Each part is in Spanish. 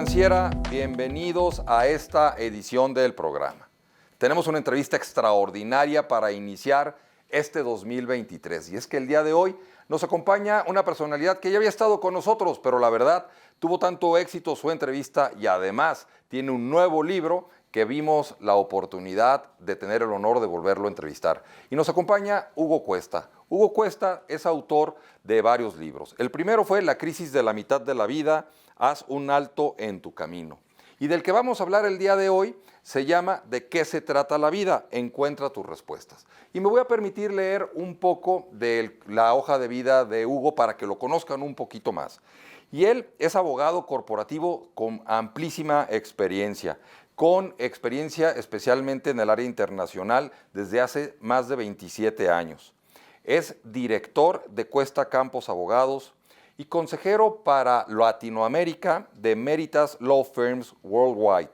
Financiera, bienvenidos a esta edición del programa. Tenemos una entrevista extraordinaria para iniciar este 2023 y es que el día de hoy nos acompaña una personalidad que ya había estado con nosotros, pero la verdad tuvo tanto éxito su entrevista y además tiene un nuevo libro que vimos la oportunidad de tener el honor de volverlo a entrevistar. Y nos acompaña Hugo Cuesta. Hugo Cuesta es autor de varios libros. El primero fue La crisis de la mitad de la vida, haz un alto en tu camino. Y del que vamos a hablar el día de hoy se llama ¿De qué se trata la vida? Encuentra tus respuestas. Y me voy a permitir leer un poco de la hoja de vida de Hugo para que lo conozcan un poquito más. Y él es abogado corporativo con amplísima experiencia, especialmente en el área internacional desde hace más de 27 años. Es director de Cuesta Campos Abogados y consejero para Latinoamérica de Meritas Law Firms Worldwide,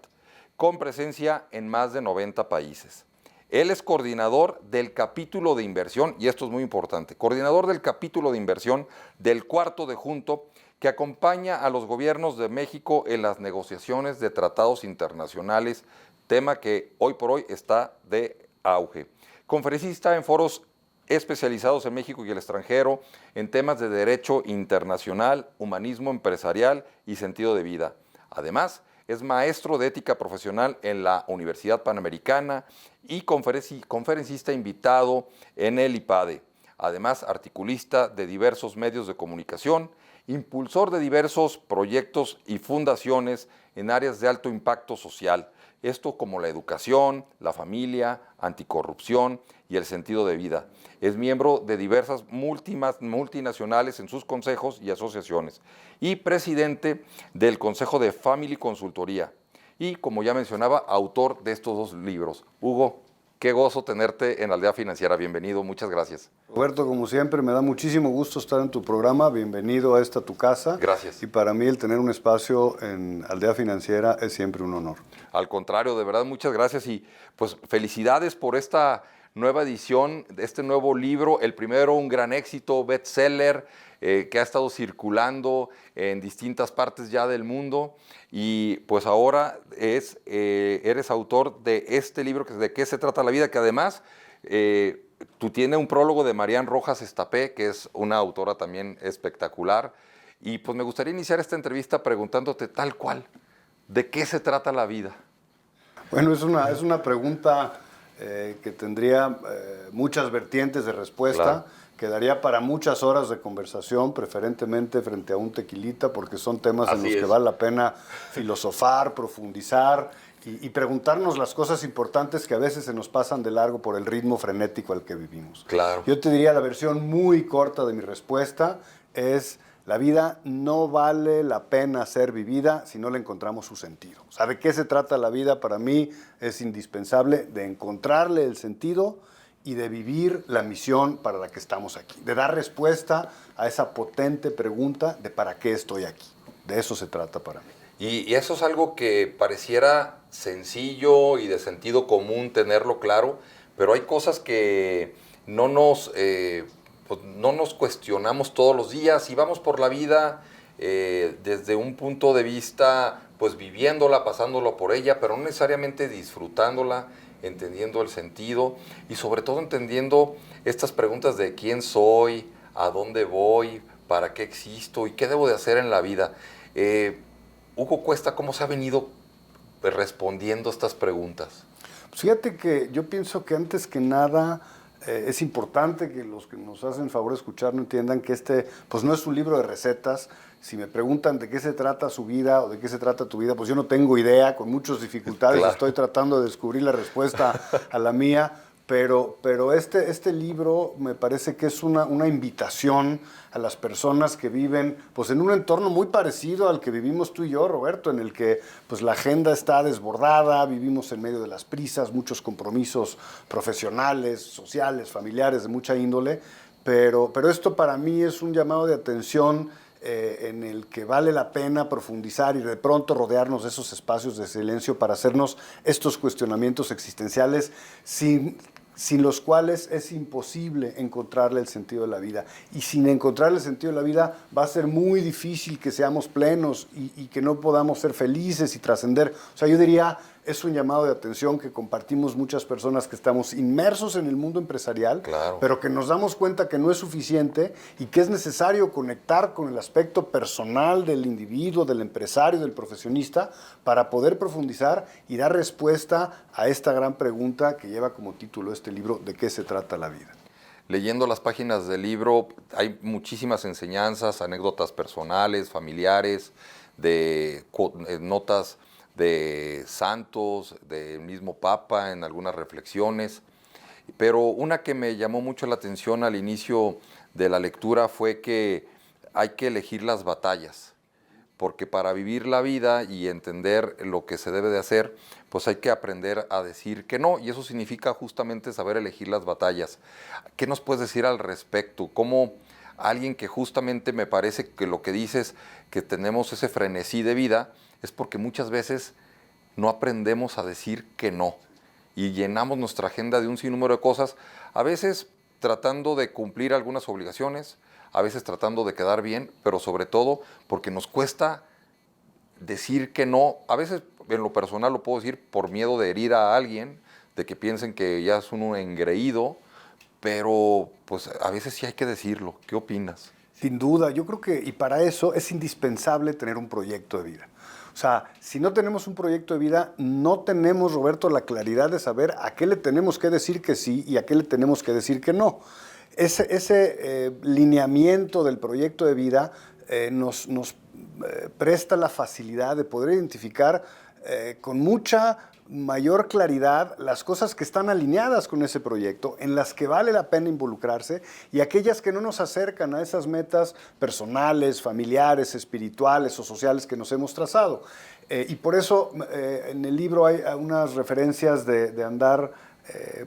con presencia en más de 90 países. Él es coordinador del capítulo de inversión, y esto es muy importante, coordinador del capítulo de inversión del Cuarto de Junto, que acompaña a los gobiernos de México en las negociaciones de tratados internacionales, tema que hoy por hoy está de auge. Conferencista en foros especializados en México y el extranjero, en temas de derecho internacional, humanismo empresarial y sentido de vida. Además, es maestro de ética profesional en la Universidad Panamericana y conferencista invitado en el IPADE. Además, articulista de diversos medios de comunicación, impulsor de diversos proyectos y fundaciones en áreas de alto impacto social. Esto como la educación, la familia, anticorrupción y el sentido de vida. Es miembro de diversas multinacionales en sus consejos y asociaciones y presidente del Consejo de Family Consultoría. Y, como ya mencionaba, autor de estos dos libros. Hugo, qué gozo tenerte en Aldea Financiera. Bienvenido, muchas gracias. Roberto, como siempre, me da muchísimo gusto estar en tu programa. Bienvenido a esta tu casa. Gracias. Y para mí el tener un espacio en Aldea Financiera es siempre un honor. Al contrario, de verdad, muchas gracias y pues felicidades por esta nueva edición, de este nuevo libro. El primero, un gran éxito, bestseller, que ha estado circulando en distintas partes ya del mundo. Y pues ahora eres autor de este libro, ¿De qué se trata la vida? Que además tú tienes un prólogo de Marian Rojas Estapé, que es una autora también espectacular. Y pues me gustaría iniciar esta entrevista preguntándote tal cual, ¿de qué se trata la vida? Bueno, es una pregunta que tendría muchas vertientes de respuesta. Claro. Quedaría para muchas horas de conversación, preferentemente frente a un tequilita, porque son temas en los Así que es. vale la pena filosofar, profundizar y preguntarnos las cosas importantes que a veces se nos pasan de largo por el ritmo frenético al que vivimos. Claro. Yo te diría, la versión muy corta de mi respuesta es: la vida no vale la pena ser vivida si no le encontramos su sentido. O sea, ¿de qué se trata la vida? Para mí es indispensable de encontrarle el sentido y de vivir la misión para la que estamos aquí, de dar respuesta a esa potente pregunta de ¿para qué estoy aquí? De eso se trata para mí. Y eso es algo que pareciera sencillo y de sentido común tenerlo claro, pero hay cosas que no nos cuestionamos todos los días y vamos por la vida desde un punto de vista, pues viviéndola, pasándolo por ella, pero no necesariamente disfrutándola, entendiendo el sentido y sobre todo entendiendo estas preguntas de quién soy, a dónde voy, para qué existo y qué debo de hacer en la vida. Hugo Cuesta, ¿cómo se ha venido respondiendo estas preguntas? Pues fíjate que yo pienso que antes que nada es importante que los que nos hacen favor de escuchar no entiendan que pues no es un libro de recetas. Si me preguntan de qué se trata su vida o de qué se trata tu vida, pues yo no tengo idea, con muchas dificultades. Claro. Estoy tratando de descubrir la respuesta a la mía, pero este libro me parece que es una invitación a las personas que viven pues en un entorno muy parecido al que vivimos tú y yo, Roberto, en el que pues la agenda está desbordada, vivimos en medio de las prisas, muchos compromisos profesionales, sociales, familiares de mucha índole, pero esto para mí es un llamado de atención en el que vale la pena profundizar y de pronto rodearnos de esos espacios de silencio para hacernos estos cuestionamientos existenciales sin sin los cuales es imposible encontrarle el sentido de la vida. Y sin encontrarle el sentido de la vida va a ser muy difícil que seamos plenos y que no podamos ser felices y trascender. O sea, yo diría, es un llamado de atención que compartimos muchas personas que estamos inmersos en el mundo empresarial, Claro. pero que nos damos cuenta que no es suficiente y que es necesario conectar con el aspecto personal del individuo, del empresario, del profesionista, para poder profundizar y dar respuesta a esta gran pregunta que lleva como título este libro, ¿de qué se trata la vida? Leyendo las páginas del libro hay muchísimas enseñanzas, anécdotas personales, familiares, notas de santos, del mismo Papa en algunas reflexiones. Pero una que me llamó mucho la atención al inicio de la lectura fue que hay que elegir las batallas, porque para vivir la vida y entender lo que se debe de hacer, pues hay que aprender a decir que no, y eso significa justamente saber elegir las batallas. ¿Qué nos puedes decir al respecto? ¿Cómo alguien que justamente me parece que lo que dices, que tenemos ese frenesí de vida, es porque muchas veces no aprendemos a decir que no y llenamos nuestra agenda de un sinnúmero de cosas, a veces tratando de cumplir algunas obligaciones, a veces tratando de quedar bien, pero sobre todo porque nos cuesta decir que no. A veces en lo personal lo puedo decir por miedo de herir a alguien, de que piensen que ya es uno engreído, pero pues a veces sí hay que decirlo. ¿Qué opinas? Sin duda, yo creo que, y para eso es indispensable tener un proyecto de vida. O sea, si no tenemos un proyecto de vida, no tenemos, Roberto, la claridad de saber a qué le tenemos que decir que sí y a qué le tenemos que decir que no. Ese lineamiento del proyecto de vida nos presta la facilidad de poder identificar con mucha mayor claridad las cosas que están alineadas con ese proyecto, en las que vale la pena involucrarse, y aquellas que no nos acercan a esas metas personales, familiares, espirituales o sociales que nos hemos trazado. Y por eso en el libro hay unas referencias de andar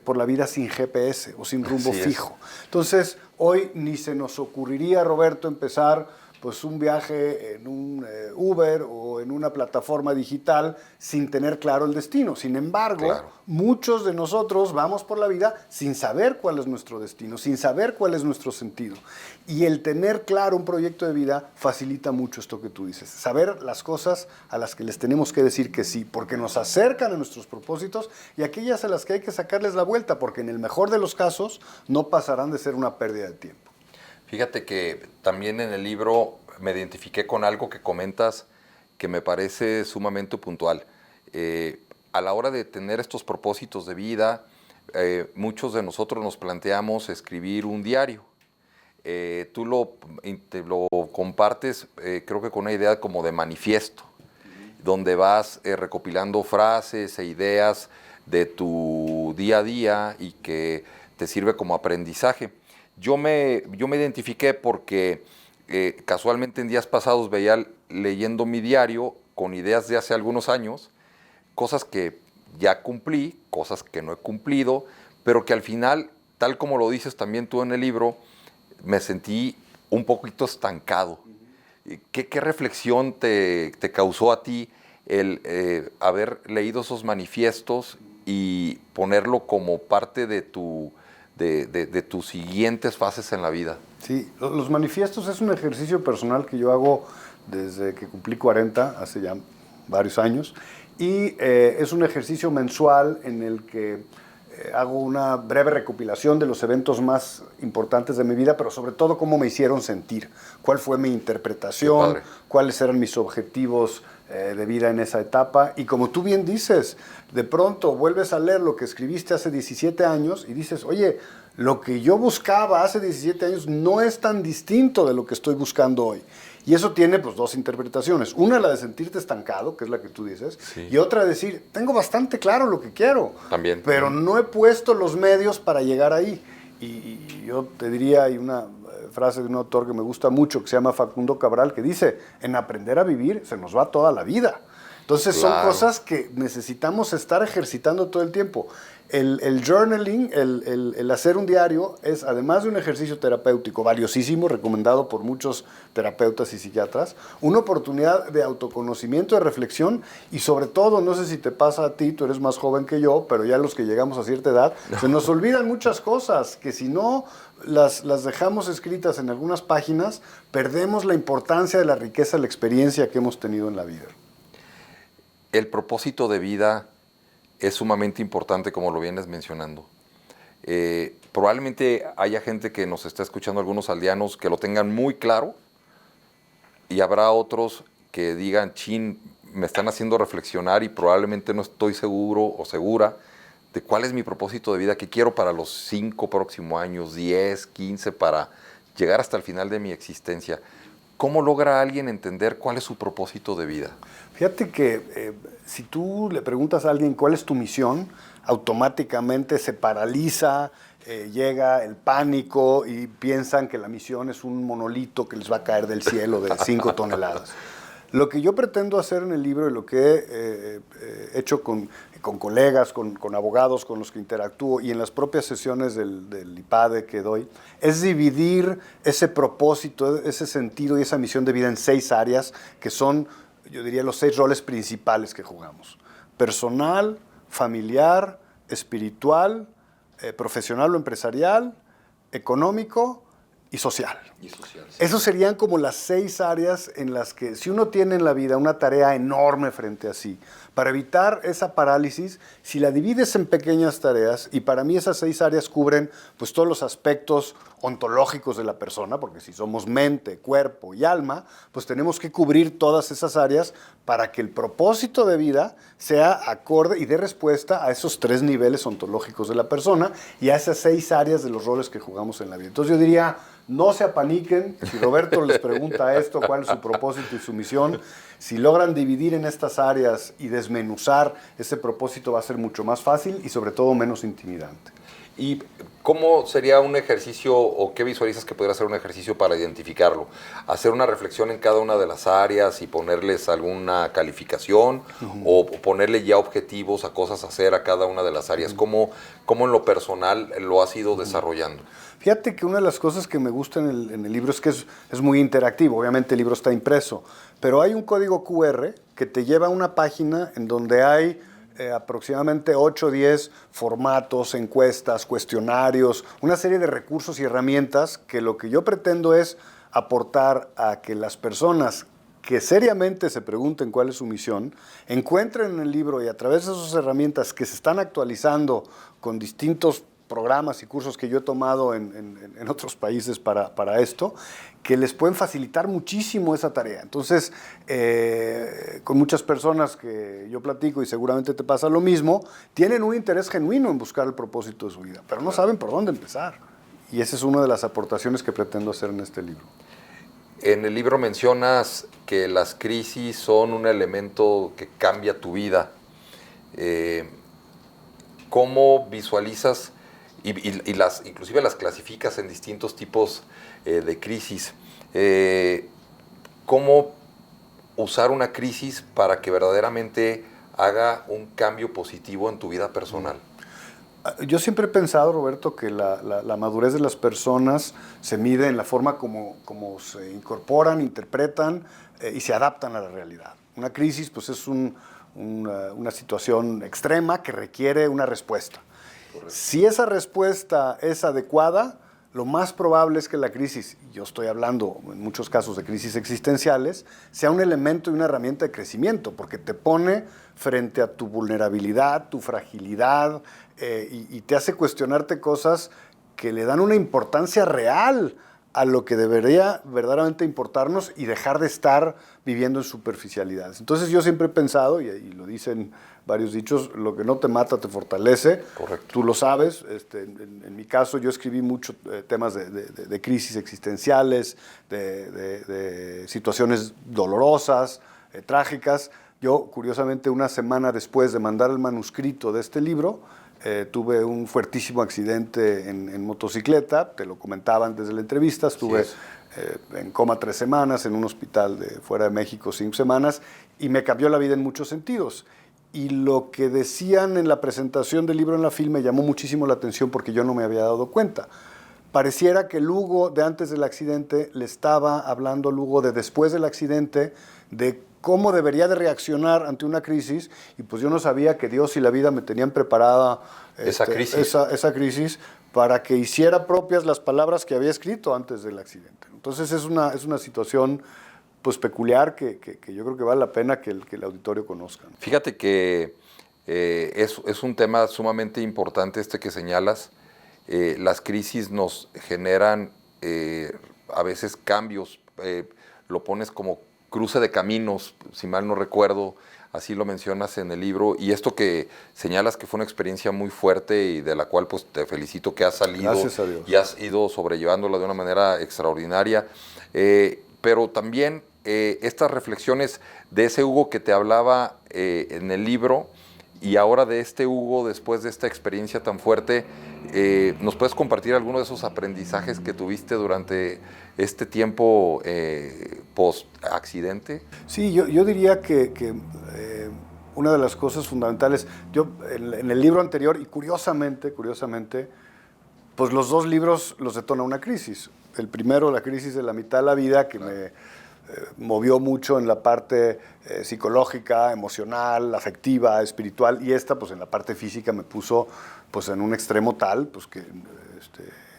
por la vida sin GPS o sin rumbo fijo. Entonces, hoy ni se nos ocurriría, Roberto, empezar pues un viaje en un Uber o en una plataforma digital sin tener claro el destino. Sin embargo, muchos de nosotros vamos por la vida sin saber cuál es nuestro destino, sin saber cuál es nuestro sentido. Y el tener claro un proyecto de vida facilita mucho esto que tú dices. Saber las cosas a las que les tenemos que decir que sí, porque nos acercan a nuestros propósitos, y aquellas a las que hay que sacarles la vuelta, porque en el mejor de los casos no pasarán de ser una pérdida de tiempo. Fíjate que también en el libro me identifiqué con algo que comentas que me parece sumamente puntual. A la hora de tener estos propósitos de vida, muchos de nosotros nos planteamos escribir un diario. Tú lo compartes, creo que con una idea como de manifiesto, donde vas recopilando frases e ideas de tu día a día y que te sirve como aprendizaje. Yo me identifiqué porque casualmente en días pasados veía leyendo mi diario con ideas de hace algunos años, cosas que ya cumplí, cosas que no he cumplido, pero que al final, tal como lo dices también tú en el libro, me sentí un poquito estancado. ¿Qué reflexión te causó a ti el haber leído esos manifiestos y ponerlo como parte de tus siguientes fases en la vida? Sí, los manifiestos es un ejercicio personal que yo hago desde que cumplí 40, hace ya varios años, y es un ejercicio mensual en el que hago una breve recopilación de los eventos más importantes de mi vida, pero sobre todo cómo me hicieron sentir, cuál fue mi interpretación, cuáles eran mis objetivos de vida en esa etapa. Y como tú bien dices, de pronto vuelves a leer lo que escribiste hace 17 años y dices, oye, lo que yo buscaba hace 17 años no es tan distinto de lo que estoy buscando hoy. Y eso tiene pues dos interpretaciones. Una, la de sentirte estancado, que es la que tú dices, y otra, decir, tengo bastante claro lo que quiero, también, pero no he puesto los medios para llegar ahí. Y yo te diría, hay una frase de un autor que me gusta mucho, que se llama Facundo Cabral, que dice, en aprender a vivir se nos va toda la vida. Entonces son cosas que necesitamos estar ejercitando todo el tiempo. El journaling, el hacer un diario, es además de un ejercicio terapéutico valiosísimo, recomendado por muchos terapeutas y psiquiatras, una oportunidad de autoconocimiento, de reflexión y sobre todo, no sé si te pasa a ti, tú eres más joven que yo, pero ya los que llegamos a cierta edad, se nos olvidan muchas cosas que si no las dejamos escritas en algunas páginas, perdemos la importancia de la riqueza de la experiencia que hemos tenido en la vida. El propósito de vida es sumamente importante, como lo vienes mencionando. Probablemente haya gente que nos está escuchando, algunos aldeanos, que lo tengan muy claro, y habrá otros que digan, chin, me están haciendo reflexionar y probablemente no estoy seguro o segura de cuál es mi propósito de vida, que quiero para los 5 próximos años, 10, 15, para llegar hasta el final de mi existencia. ¿Cómo logra alguien entender cuál es su propósito de vida? Fíjate que si tú le preguntas a alguien cuál es tu misión, automáticamente se paraliza, llega el pánico y piensan que la misión es un monolito que les va a caer del cielo de 5 toneladas. Lo que yo pretendo hacer en el libro y lo que he hecho con colegas, con abogados con los que interactúo y en las propias sesiones del IPADE que doy, es dividir ese propósito, ese sentido y esa misión de vida en 6 áreas que son, yo diría, los 6 roles principales que jugamos. Personal, familiar, espiritual, profesional o empresarial, económico y social. Sí. Esos serían como las 6 áreas en las que si uno tiene en la vida una tarea enorme frente a sí, para evitar esa parálisis, si la divides en pequeñas tareas, y para mí esas 6 áreas cubren pues todos los aspectos ontológicos de la persona, porque si somos mente, cuerpo y alma, pues tenemos que cubrir todas esas áreas para que el propósito de vida sea acorde y dé respuesta a esos 3 niveles ontológicos de la persona y a esas 6 áreas de los roles que jugamos en la vida. Entonces yo diría, no se apaniquen, si Roberto les pregunta esto, cuál es su propósito y su misión, si logran dividir en estas áreas y desmenuzar ese propósito va a ser mucho más fácil y sobre todo menos intimidante. ¿Y cómo sería un ejercicio o qué visualizas que podría ser un ejercicio para identificarlo? ¿Hacer una reflexión en cada una de las áreas y ponerles alguna calificación o ponerle ya objetivos a cosas a hacer a cada una de las áreas? ¿Cómo en lo personal lo has ido desarrollando? Fíjate que una de las cosas que me gusta en el libro es que es muy interactivo. Obviamente el libro está impreso, pero hay un código QR que te lleva a una página en donde hay aproximadamente 8 o 10 formatos, encuestas, cuestionarios, una serie de recursos y herramientas que lo que yo pretendo es aportar a que las personas que seriamente se pregunten cuál es su misión, encuentren en el libro y a través de esas herramientas que se están actualizando con distintos programas y cursos que yo he tomado en otros países para esto, que les pueden facilitar muchísimo esa tarea. Entonces, con muchas personas que yo platico y seguramente te pasa lo mismo, tienen un interés genuino en buscar el propósito de su vida, pero no saben por dónde empezar. Y esa es una de las aportaciones que pretendo hacer en este libro. En el libro mencionas que las crisis son un elemento que cambia tu vida. ¿Cómo visualizas inclusive las clasificas en distintos tipos de crisis? ¿Cómo usar una crisis para que verdaderamente haga un cambio positivo en tu vida personal? Yo siempre he pensado, Roberto, que la madurez de las personas se mide en la forma como se incorporan, interpretan y se adaptan a la realidad. Una crisis pues, es una situación extrema que requiere una respuesta. Correcto. Si esa respuesta es adecuada, lo más probable es que la crisis, yo estoy hablando en muchos casos de crisis existenciales, sea un elemento y una herramienta de crecimiento, porque te pone frente a tu vulnerabilidad, tu fragilidad, y te hace cuestionarte cosas que le dan una importancia real a lo que debería verdaderamente importarnos y dejar de estar viviendo en superficialidades. Entonces yo siempre he pensado, y lo dicen varios dichos, lo que no te mata te fortalece. Correcto. Tú lo sabes. En mi caso yo escribí muchos temas de crisis existenciales, de situaciones dolorosas, trágicas. Yo, curiosamente, una semana después de mandar el manuscrito de este libro, tuve un fuertísimo accidente en motocicleta, te lo comentaba antes de la entrevista, estuve en coma 3 semanas, en un hospital de fuera de México 5 semanas, y me cambió la vida en muchos sentidos. y lo que decían en la presentación del libro en la FIL me llamó muchísimo la atención porque yo no me había dado cuenta. Pareciera que Lugo de antes del accidente le estaba hablando a Lugo de después del accidente, de cómo debería de reaccionar ante una crisis, y pues yo no sabía que Dios y la vida me tenían preparada esa crisis para que hiciera propias las palabras que había escrito antes del accidente. Entonces es una situación pues peculiar que yo creo que vale la pena que el auditorio conozca. Fíjate que es un tema sumamente importante este que señalas. Las crisis nos generan a veces cambios, lo pones como cruce de caminos, si mal no recuerdo, así lo mencionas en el libro, y esto que señalas que fue una experiencia muy fuerte y de la cual pues te felicito que has salido y has ido sobrellevándola de una manera extraordinaria, pero también estas reflexiones de ese Hugo que te hablaba en el libro y ahora de este Hugo después de esta experiencia tan fuerte, ¿nos puedes compartir alguno de esos aprendizajes que tuviste durante este tiempo post-accidente? Sí, yo diría que una de las cosas fundamentales, yo en el libro anterior, y curiosamente, pues los dos libros los detona una crisis. El primero, la crisis de la mitad de la vida, que me movió mucho en la parte psicológica, emocional, afectiva, espiritual, y esta pues en la parte física me puso pues en un extremo tal pues que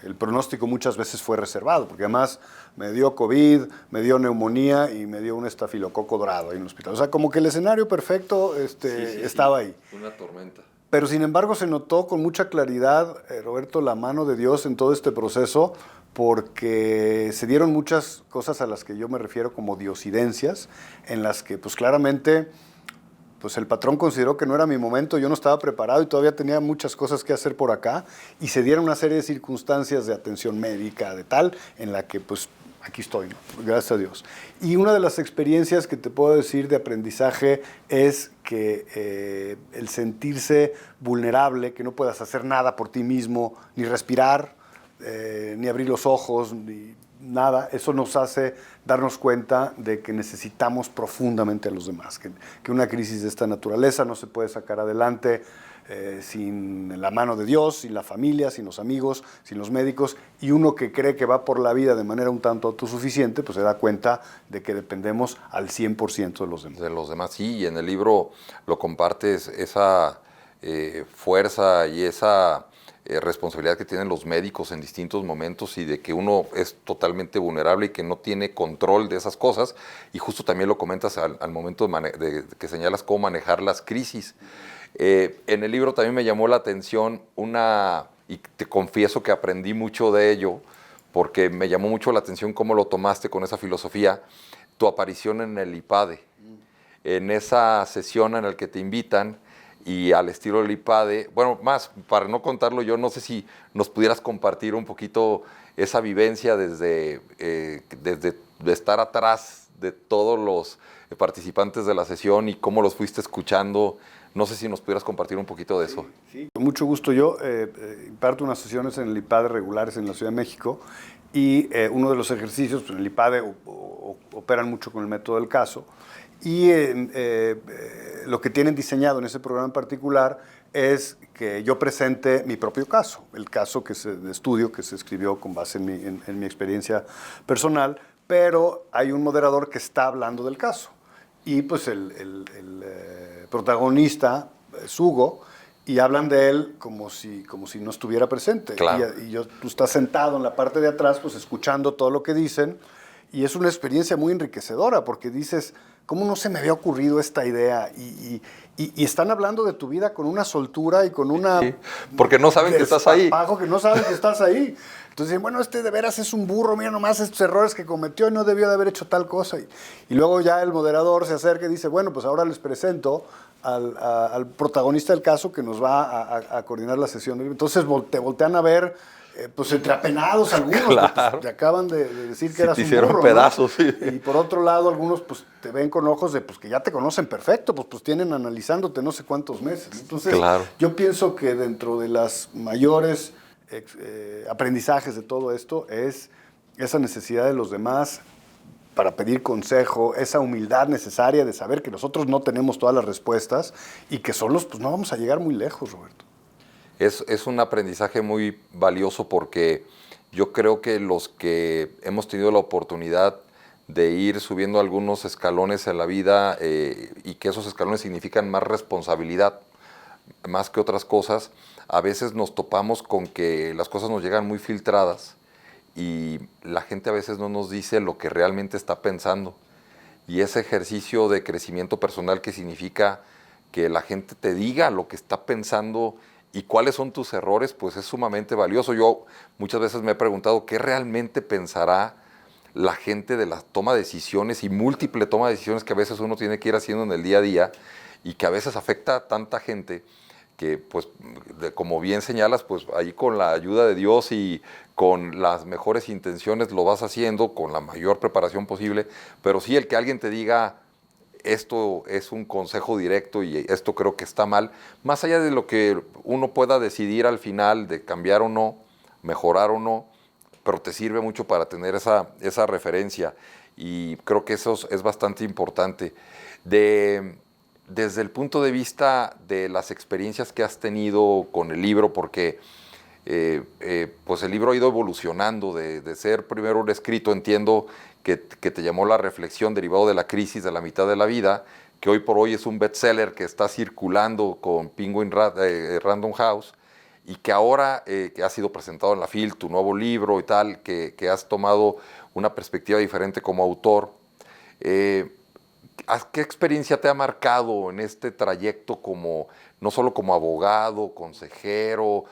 el pronóstico muchas veces fue reservado, porque además me dio COVID, me dio neumonía y me dio un estafilococo dorado ahí en el hospital. O sea, como que el escenario perfecto estaba ahí. Una tormenta. Pero sin embargo se notó con mucha claridad, Roberto, la mano de Dios en todo este proceso, porque se dieron muchas cosas a las que yo me refiero como diosidencias, en las que pues claramente pues el patrón consideró que no era mi momento, yo no estaba preparado y todavía tenía muchas cosas que hacer por acá, y se dieron una serie de circunstancias de atención médica, de tal, en la que pues aquí estoy, ¿no? Gracias a Dios. Y una de las experiencias que te puedo decir de aprendizaje es que el sentirse vulnerable, que no puedas hacer nada por ti mismo, ni respirar, ni abrir los ojos, ni nada, eso nos hace darnos cuenta de que necesitamos profundamente a los demás, que una crisis de esta naturaleza no se puede sacar adelante sin la mano de Dios, sin la familia, sin los amigos, sin los médicos, y uno que cree que va por la vida de manera un tanto autosuficiente, pues se da cuenta de que dependemos al 100% de los demás. De los demás, sí, y en el libro lo compartes, esa fuerza y esa responsabilidad que tienen los médicos en distintos momentos y de que uno es totalmente vulnerable y que no tiene control de esas cosas, y justo también lo comentas al momento de que señalas cómo manejar las crisis. En el libro también me llamó la atención y te confieso que aprendí mucho de ello, porque me llamó mucho la atención cómo lo tomaste con esa filosofía, tu aparición en el IPADE, en esa sesión en la que te invitan y al estilo del IPADE, bueno, más, para no contarlo yo, no sé si nos pudieras compartir un poquito esa vivencia desde de estar atrás de todos los participantes de la sesión y cómo los fuiste escuchando. No sé si nos pudieras compartir un poquito de eso. Sí, con mucho gusto. Yo imparto unas sesiones en el IPADE regulares en la Ciudad de México, y uno de los ejercicios, pues en el IPADE operan mucho con el método del caso, y lo que tienen diseñado en ese programa en particular es que yo presente mi propio caso, el caso de estudio que se escribió con base en mi experiencia personal, pero hay un moderador que está hablando del caso. Y pues el protagonista es Hugo, y hablan de él como si no estuviera presente. Claro. Y tú estás sentado en la parte de atrás, pues escuchando todo lo que dicen, y es una experiencia muy enriquecedora, porque dices, ¿cómo no se me había ocurrido esta idea? Y están hablando de tu vida con una soltura y con una... Sí, porque no saben que estás ahí. Que no saben que estás ahí. Entonces dicen, bueno, de veras es un burro, mira nomás estos errores que cometió y no debió de haber hecho tal cosa. Y luego ya el moderador se acerca y dice, bueno, pues ahora les presento al protagonista del caso que nos va a coordinar la sesión. Entonces te voltean a ver, pues entreapenados algunos, Claro. Pues, te acaban de decir que eras un burro. Te hicieron pedazos, ¿no? sí. Y por otro lado, algunos pues te ven con ojos de pues que ya te conocen perfecto, pues tienen analizándote no sé cuántos meses. Entonces, claro. Yo pienso que dentro de las mayores aprendizajes de todo esto es esa necesidad de los demás para pedir consejo, esa humildad necesaria de saber que nosotros no tenemos todas las respuestas y que solos pues no vamos a llegar muy lejos, Roberto. Es un aprendizaje muy valioso porque yo creo que los que hemos tenido la oportunidad de ir subiendo algunos escalones en la vida y que esos escalones significan más responsabilidad, más que otras cosas, a veces nos topamos con que las cosas nos llegan muy filtradas y la gente a veces no nos dice lo que realmente está pensando. Y ese ejercicio de crecimiento personal que significa que la gente te diga lo que está pensando y cuáles son tus errores, pues es sumamente valioso. Yo muchas veces me he preguntado qué realmente pensará la gente de la toma de decisiones y múltiple toma de decisiones que a veces uno tiene que ir haciendo en el día a día y que a veces afecta a tanta gente que, pues, como bien señalas, pues ahí con la ayuda de Dios y con las mejores intenciones lo vas haciendo, con la mayor preparación posible, pero sí el que alguien te diga esto es un consejo directo y esto creo que está mal, más allá de lo que uno pueda decidir al final de cambiar o no, mejorar o no, pero te sirve mucho para tener esa referencia y creo que eso es bastante importante. Desde el punto de vista de las experiencias que has tenido con el libro, porque pues el libro ha ido evolucionando de ser primero un escrito, entiendo que te llamó la reflexión derivado de la crisis de la mitad de la vida, que hoy por hoy es un bestseller que está circulando con Penguin Random House, y que ahora que has sido presentado en la FIL, tu nuevo libro y tal, que has tomado una perspectiva diferente como autor. ¿Qué experiencia te ha marcado en este trayecto como, no solo como abogado, consejero,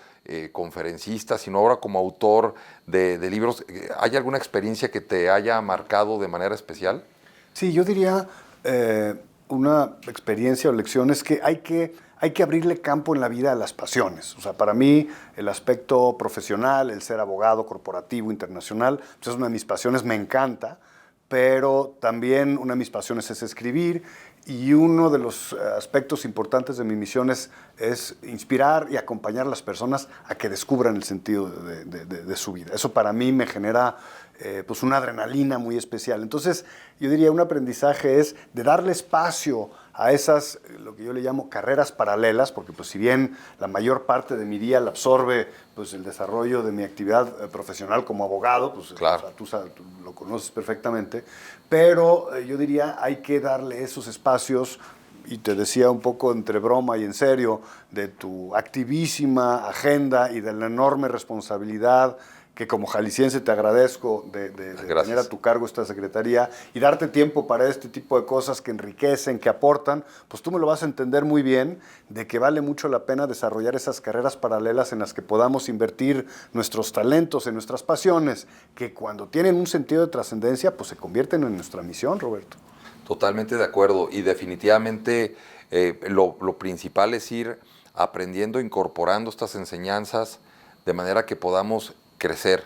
conferencista, sino ahora como autor de libros? ¿Hay alguna experiencia que te haya marcado de manera especial? Sí, yo diría una experiencia o lección es que hay que abrirle campo en la vida a las pasiones. O sea, para mí el aspecto profesional, el ser abogado corporativo, internacional, pues es una de mis pasiones, me encanta, pero también una de mis pasiones es escribir y uno de los aspectos importantes de mi misión es inspirar y acompañar a las personas a que descubran el sentido de su vida. Eso para mí me genera pues una adrenalina muy especial. Entonces, yo diría un aprendizaje es de darle espacio a esas, lo que yo le llamo carreras paralelas, porque pues si bien la mayor parte de mi día la absorbe pues el desarrollo de mi actividad profesional como abogado, pues claro. o sea, tú lo conoces perfectamente, pero yo diría hay que darle esos espacios, y te decía un poco entre broma y en serio, de tu activísima agenda y de la enorme responsabilidad que como jalisciense te agradezco de tener a tu cargo esta secretaría y darte tiempo para este tipo de cosas que enriquecen, que aportan, pues tú me lo vas a entender muy bien, de que vale mucho la pena desarrollar esas carreras paralelas en las que podamos invertir nuestros talentos, en nuestras pasiones, que cuando tienen un sentido de trascendencia, pues se convierten en nuestra misión, Roberto. Totalmente de acuerdo y definitivamente lo principal es ir aprendiendo, incorporando estas enseñanzas de manera que podamos crecer.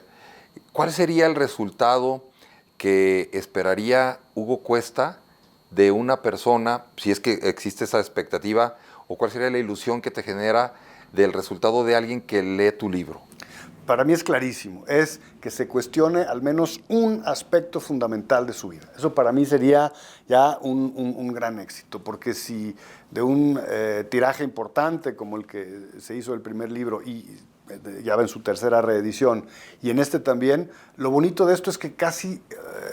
¿Cuál sería el resultado que esperaría Hugo Cuesta de una persona, si es que existe esa expectativa, o cuál sería la ilusión que te genera del resultado de alguien que lee tu libro? Para mí es clarísimo, es que se cuestione al menos un aspecto fundamental de su vida. Eso para mí sería ya un gran éxito, porque si de un tiraje importante como el que se hizo el primer libro y ya va en su tercera reedición, y en este también, lo bonito de esto es que casi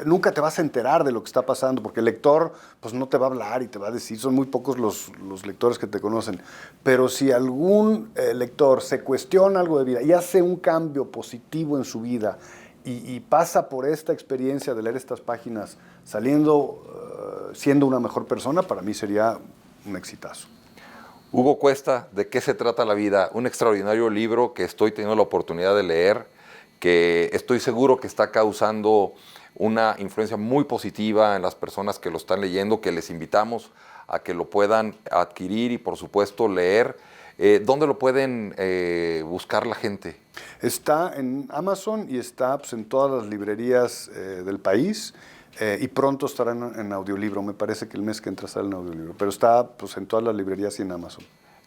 nunca te vas a enterar de lo que está pasando, porque el lector pues no te va a hablar y te va a decir, son muy pocos los lectores que te conocen, pero si algún lector se cuestiona algo de vida y hace un cambio positivo en su vida y pasa por esta experiencia de leer estas páginas saliendo, siendo una mejor persona, para mí sería un exitazo. Hugo Cuesta, ¿de qué se trata la vida? Un extraordinario libro que estoy teniendo la oportunidad de leer, que estoy seguro que está causando una influencia muy positiva en las personas que lo están leyendo, que les invitamos a que lo puedan adquirir y por supuesto leer. ¿Dónde lo pueden buscar la gente? Está en Amazon y está pues, en todas las librerías del país. Y pronto estará en audiolibro, me parece que el mes que entra sale en audiolibro, pero está pues, en todas las librerías y en Amazon.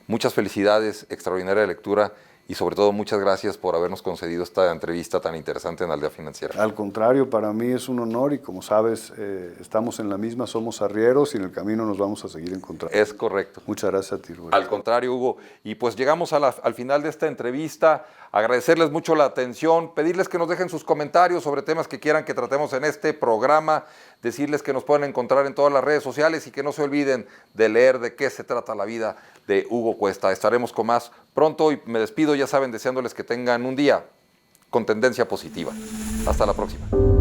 Muchas felicidades, extraordinaria lectura y sobre todo muchas gracias por habernos concedido esta entrevista tan interesante en Aldea Financiera. Al contrario, para mí es un honor y como sabes, estamos en la misma, somos arrieros y en el camino nos vamos a seguir encontrando. Es correcto. Muchas gracias a ti, Rubén. Al contrario, Hugo. Y pues llegamos al final de esta entrevista. Agradecerles mucho la atención, pedirles que nos dejen sus comentarios sobre temas que quieran que tratemos en este programa, decirles que nos pueden encontrar en todas las redes sociales y que no se olviden de leer de qué se trata la vida de Hugo Cuesta. Estaremos con más pronto y me despido, ya saben, deseándoles que tengan un día con tendencia positiva. Hasta la próxima.